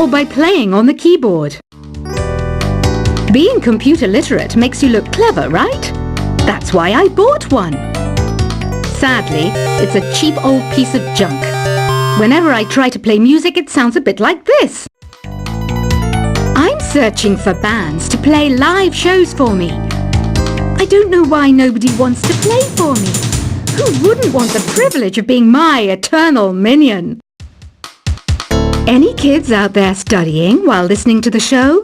or by playing on the keyboard. Being computer literate makes you look clever, right? That's why I bought one. Sadly, it's a cheap old piece of junk. Whenever I try to play music, it sounds a bit like this. I'm searching for bands to play live shows for me. I don't know why nobody wants to play for me. Who wouldn't want the privilege of being my eternal minion? Any kids out there studying while listening to the show?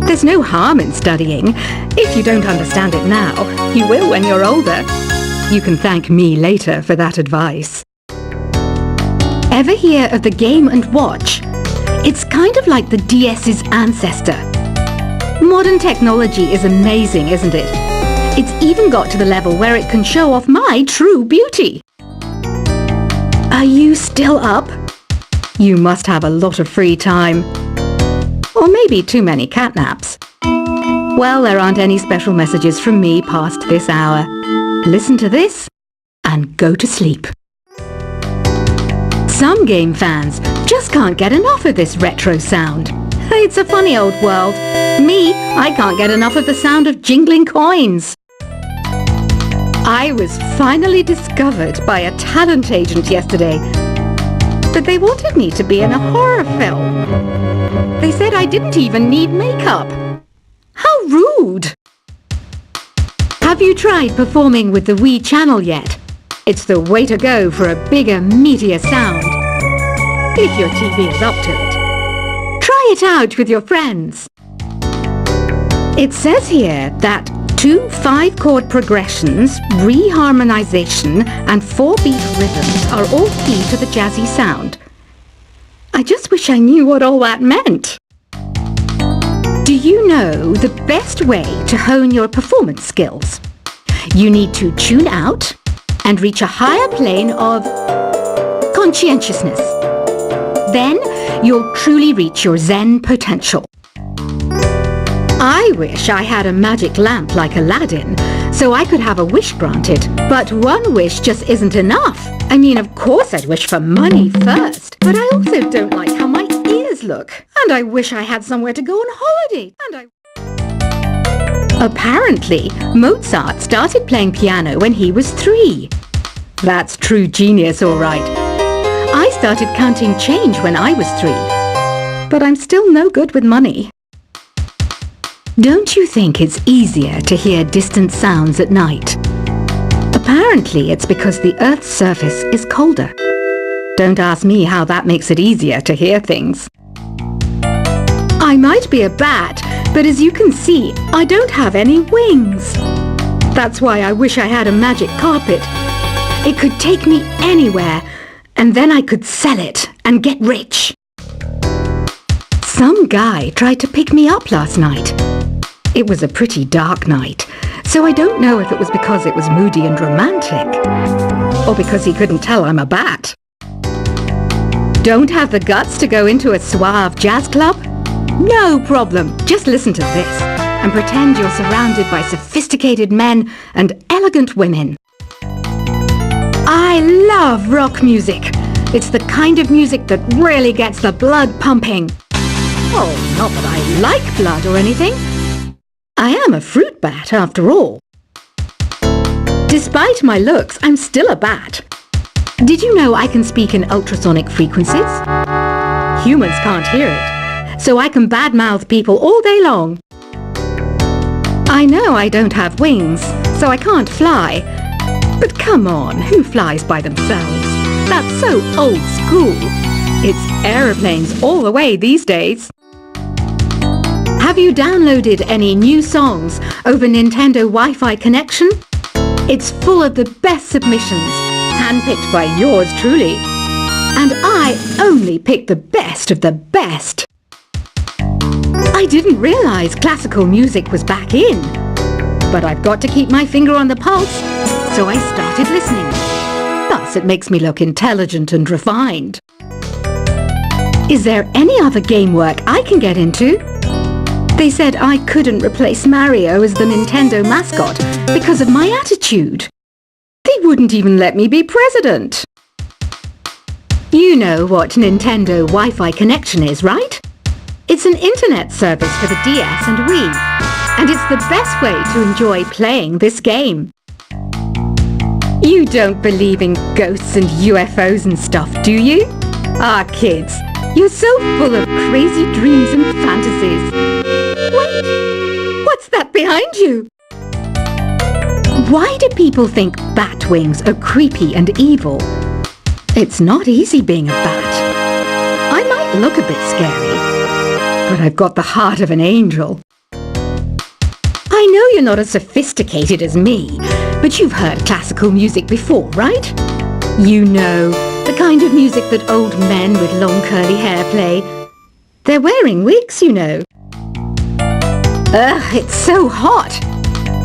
There's no harm in studying. If you don't understand it now, you will when you're older. You can thank me later for that advice. Ever hear of the Game & Watch? It's kind of like the DS's ancestor. Modern technology is amazing, isn't it? It's even got to the level where it can show off my true beauty. Are you still up? You must have a lot of free time. Or maybe too many catnaps. Well, there aren't any special messages from me past this hour. Listen to this and go to sleep. Some game fans just can't get enough of this retro sound. It's a funny old world. Me, I can't get enough of the sound of jingling coins. I was finally discovered by a talent agent yesterday. But they wanted me to be in a horror film. They said I didn't even need makeup. How rude! Have you tried performing with the Wii channel yet? It's the way to go for a bigger, meatier sound. If your TV is up to it. Try it out with your friends. It says here that 2 5-chord progressions, reharmonization and 4-beat rhythms are all key to the jazzy sound. I just wish I knew what all that meant. Do you know the best way to hone your performance skills? You need to tune out and reach a higher plane of conscientiousness. Then you'll truly reach your Zen potential. I wish I had a magic lamp like Aladdin, so I could have a wish granted. But one wish just isn't enough. I mean, of course I'd wish for money first, but I also don't like how my ears look. And I wish I had somewhere to go on holiday. Apparently, Mozart started playing piano when he was 3. That's true genius, all right. I started counting change when I was 3. But I'm still no good with money. Don't you think it's easier to hear distant sounds at night? Apparently, it's because the Earth's surface is colder. Don't ask me how that makes it easier to hear things. I might be a bat, but as you can see, I don't have any wings. That's why I wish I had a magic carpet. It could take me anywhere, and then I could sell it and get rich. Some guy tried to pick me up last night. It was a pretty dark night, so I don't know if it was because it was moody and romantic, or because he couldn't tell I'm a bat. Don't have the guts to go into a suave jazz club? No problem. Just listen to this and pretend you're surrounded by sophisticated men and elegant women. I love rock music. It's the kind of music that really gets the blood pumping. Oh, not that I like blood or anything. I am a fruit bat, after all. Despite my looks, I'm still a bat. Did you know I can speak in ultrasonic frequencies? Humans can't hear it, so I can badmouth people all day long. I know I don't have wings, so I can't fly. But come on, who flies by themselves? That's so old school. It's aeroplanes all the way these days. Have you downloaded any new songs over Nintendo Wi-Fi connection? It's full of the best submissions, handpicked by yours truly. And I only pick the best of the best. I didn't realize classical music was back in. But I've got to keep my finger on the pulse, so I started listening. Thus, it makes me look intelligent and refined. Is there any other game work I can get into? They said I couldn't replace Mario as the Nintendo mascot because of my attitude. They wouldn't even let me be president. You know what Nintendo Wi-Fi connection is, right? It's an internet service for the DS and Wii, and it's the best way to enjoy playing this game. You don't believe in ghosts and UFOs and stuff, do you? Ah, kids, you're so full of crazy dreams and fantasies. Wait, what's that behind you? Why do people think bat wings are creepy and evil? It's not easy being a bat. I might look a bit scary, but I've got the heart of an angel. I know you're not as sophisticated as me, but you've heard classical music before, right? You know, the kind of music that old men with long curly hair play. They're wearing wigs, you know. Ugh, it's so hot.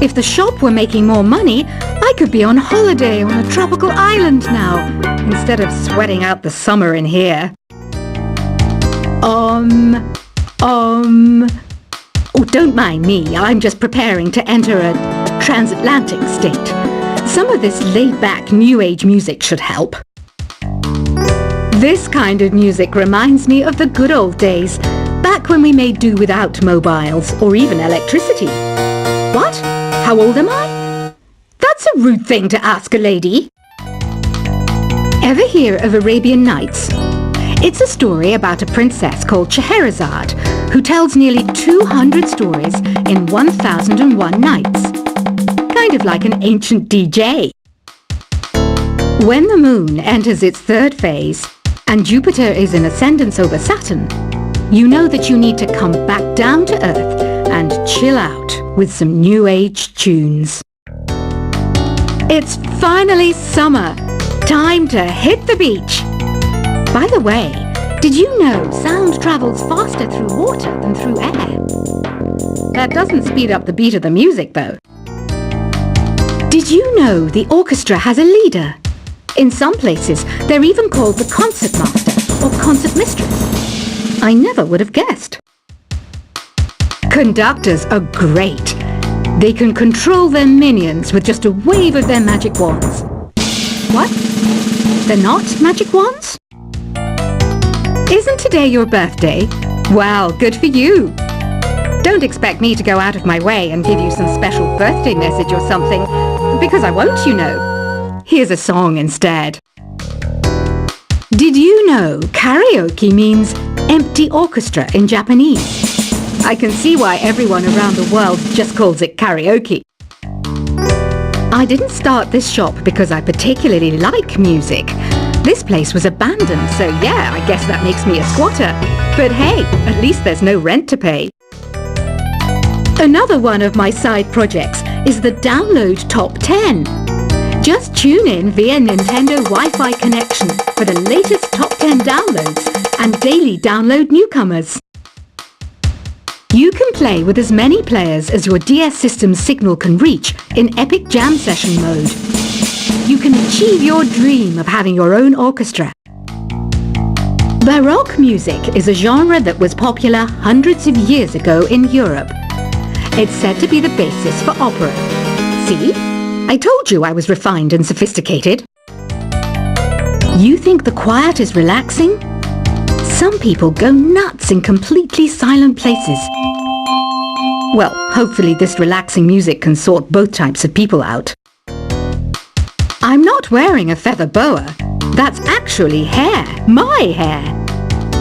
If the shop were making more money, I could be on holiday on a tropical island now, instead of sweating out the summer in here. Oh, don't mind me. I'm just preparing to enter a transatlantic state. Some of this laid-back New Age music should help. This kind of music reminds me of the good old days, back when we made do without mobiles or even electricity. What? How old am I? That's a rude thing to ask a lady. Ever hear of Arabian Nights? It's a story about a princess called Scheherazade, who tells nearly 200 stories in 1001 nights. Kind of like an ancient DJ. When the moon enters its third phase, and Jupiter is in ascendance over Saturn, you know that you need to come back down to Earth and chill out with some New Age tunes. It's finally summer. Time to hit the beach. By the way, did you know sound travels faster through water than through air? That doesn't speed up the beat of the music, though. Did you know the orchestra has a leader? In some places, they're even called the concert master or concert mistress. I never would have guessed. Conductors are great. They can control their minions with just a wave of their magic wands. What? They're not magic wands? Isn't today your birthday? Well, good for you. Don't expect me to go out of my way and give you some special birthday message or something, because I won't, you know. Here's a song instead. Did you know karaoke means empty orchestra in Japanese? I can see why everyone around the world just calls it karaoke. I didn't start this shop because I particularly like music. This place was abandoned, so yeah, I guess that makes me a squatter. But hey, at least there's no rent to pay. Another one of my side projects is the Download Top 10. Just tune in via Nintendo Wi-Fi connection for the latest top 10 downloads and daily download newcomers. You can play with as many players as your DS system's signal can reach in Epic Jam Session mode. You can achieve your dream of having your own orchestra. Baroque music is a genre that was popular hundreds of years ago in Europe. It's said to be the basis for opera. See? I told you I was refined and sophisticated. You think the quiet is relaxing? Some people go nuts in completely silent places. Well, hopefully this relaxing music can sort both types of people out. I'm not wearing a feather boa. That's actually hair. My hair.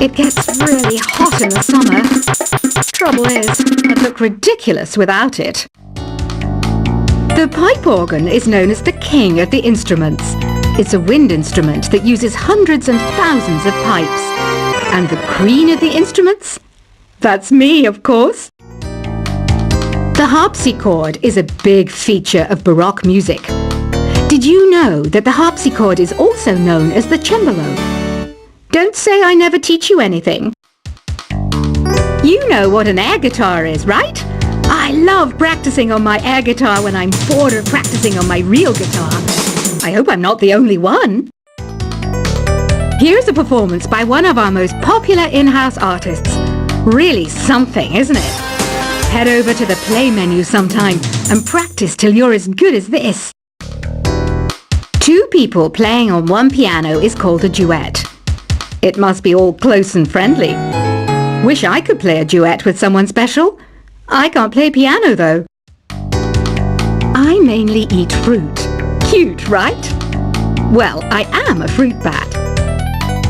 It gets really hot in the summer. Trouble is, I'd look ridiculous without it. The pipe organ is known as the king of the instruments. It's a wind instrument that uses hundreds and thousands of pipes. And the queen of the instruments? That's me, of course. The harpsichord is a big feature of Baroque music. Did you know that the harpsichord is also known as the cembalo? Don't say I never teach you anything. You know what an air guitar is, right? I love practicing on my air guitar when I'm bored of practicing on my real guitar. I hope I'm not the only one. Here's a performance by one of our most popular in-house artists. Really something, isn't it? Head over to the play menu sometime and practice till you're as good as this. Two people playing on one piano is called a duet. It must be all close and friendly. Wish I could play a duet with someone special. I can't play piano though. I mainly eat fruit. Cute, right? Well, I am a fruit bat.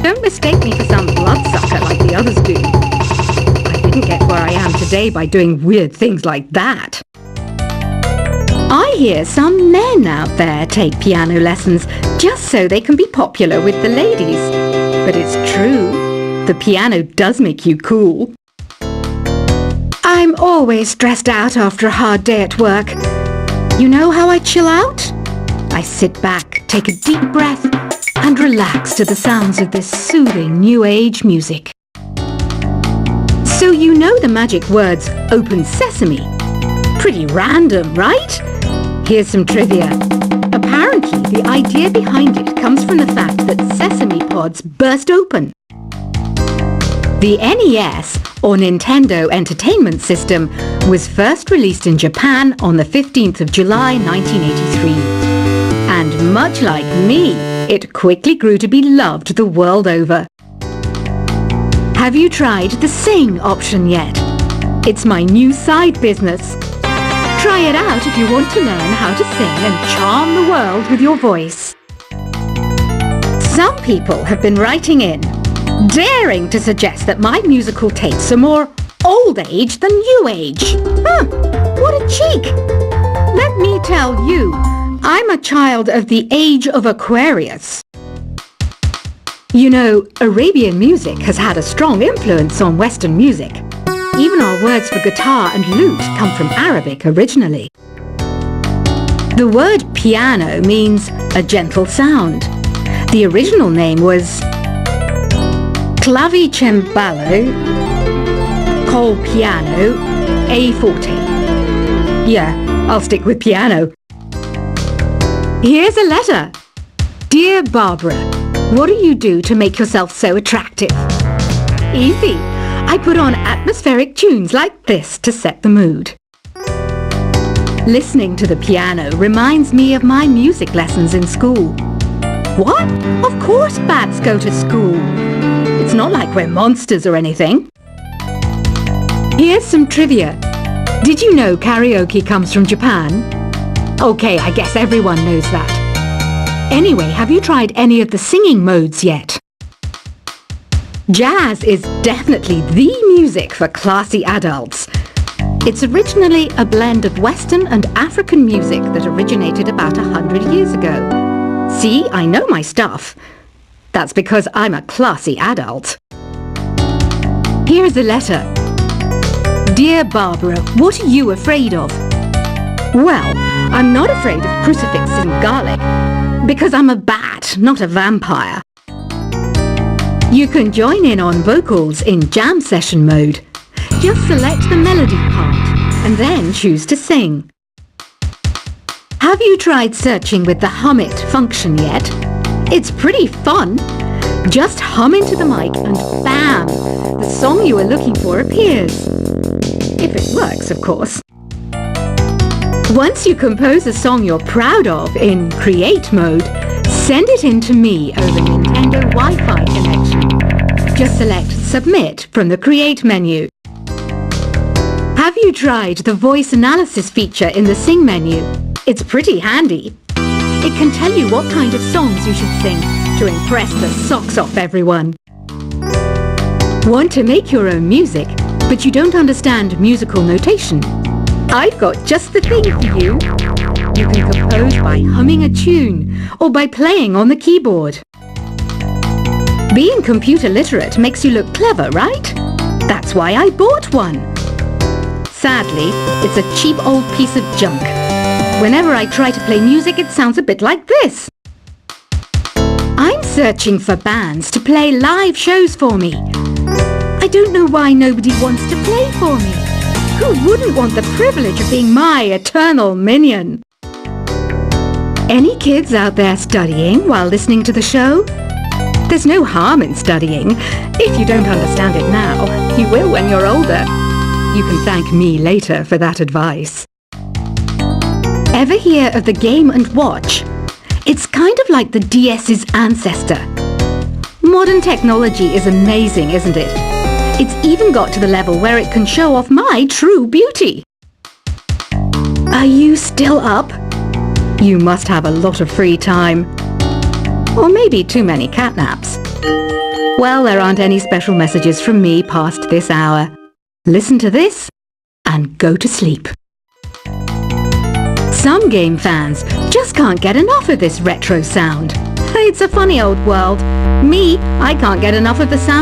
Don't mistake me for some bloodsucker like the others do. I didn't get where I am today by doing weird things like that. I hear some men out there take piano lessons just so they can be popular with the ladies. But it's true, the piano does make you cool. I'm always stressed out after a hard day at work. You know how I chill out? I sit back, take a deep breath, and relax to the sounds of this soothing new age music. So you know the magic words "Open Sesame"? Pretty random, right? Here's some trivia. Apparently, the idea behind it comes from the fact that sesame pods burst open. The NES, or Nintendo Entertainment System, was first released in Japan on the 15th of July 1983. And much like me, it quickly grew to be loved the world over. Have you tried the Sing option yet? It's my new side business. Try it out if you want to learn how to sing and charm the world with your voice. Some people have been writing in, daring to suggest that my musical tastes are more old age than new age. What a cheek! Let me tell you, I'm a child of the age of Aquarius. You know, Arabian music has had a strong influence on Western music. Even our words for guitar and lute come from Arabic originally. The word piano means a gentle sound. The original name was clavicembalo col piano a forte. Yeah, I'll stick with piano. Here's a letter. Dear Barbara, what do you do to make yourself so attractive? Easy. I put on atmospheric tunes like this to set the mood. Listening to the piano reminds me of my music lessons in school. What? Of course bats go to school. It's not like we're monsters or anything. Here's some trivia. Did you know karaoke comes from Japan? Okay, I guess everyone knows that. Anyway, have you tried any of the singing modes yet? Jazz is definitely the music for classy adults. It's originally a blend of Western and African music that originated about 100 years ago. See, I know my stuff. That's because I'm a classy adult. Here's a letter. Dear Barbara, what are you afraid of? Well, I'm not afraid of crucifix and garlic, because I'm a bat, not a vampire. You can join in on vocals in jam session mode. Just select the melody part and then choose to sing. Have you tried searching with the Hum It function yet? It's pretty fun. Just hum into the mic and bam! The song you are looking for appears. If it works, of course. Once you compose a song you're proud of in Create mode, send it in to me over Nintendo Wi-Fi connection. Just select Submit from the Create menu. Have you tried the voice analysis feature in the Sing menu? It's pretty handy. It can tell you what kind of songs you should sing to impress the socks off everyone. Want to make your own music, but you don't understand musical notation? I've got just the thing for you. You can compose by humming a tune or by playing on the keyboard. Being computer literate makes you look clever, right? That's why I bought one. Sadly, it's a cheap old piece of junk. Whenever I try to play music, it sounds a bit like this. I'm searching for bands to play live shows for me. I don't know why nobody wants to play for me. Who wouldn't want the privilege of being my eternal minion? Any kids out there studying while listening to the show? There's no harm in studying. If you don't understand it now, you will when you're older. You can thank me later for that advice. Ever hear of the Game & Watch? It's kind of like the DS's ancestor. Modern technology is amazing, isn't it? It's even got to the level where it can show off my true beauty. Are you still up? You must have a lot of free time. Or maybe too many catnaps. Well, there aren't any special messages from me past this hour. Listen to this and go to sleep. Some game fans just can't get enough of this retro sound. It's a funny old world. Me, I can't get enough of the sound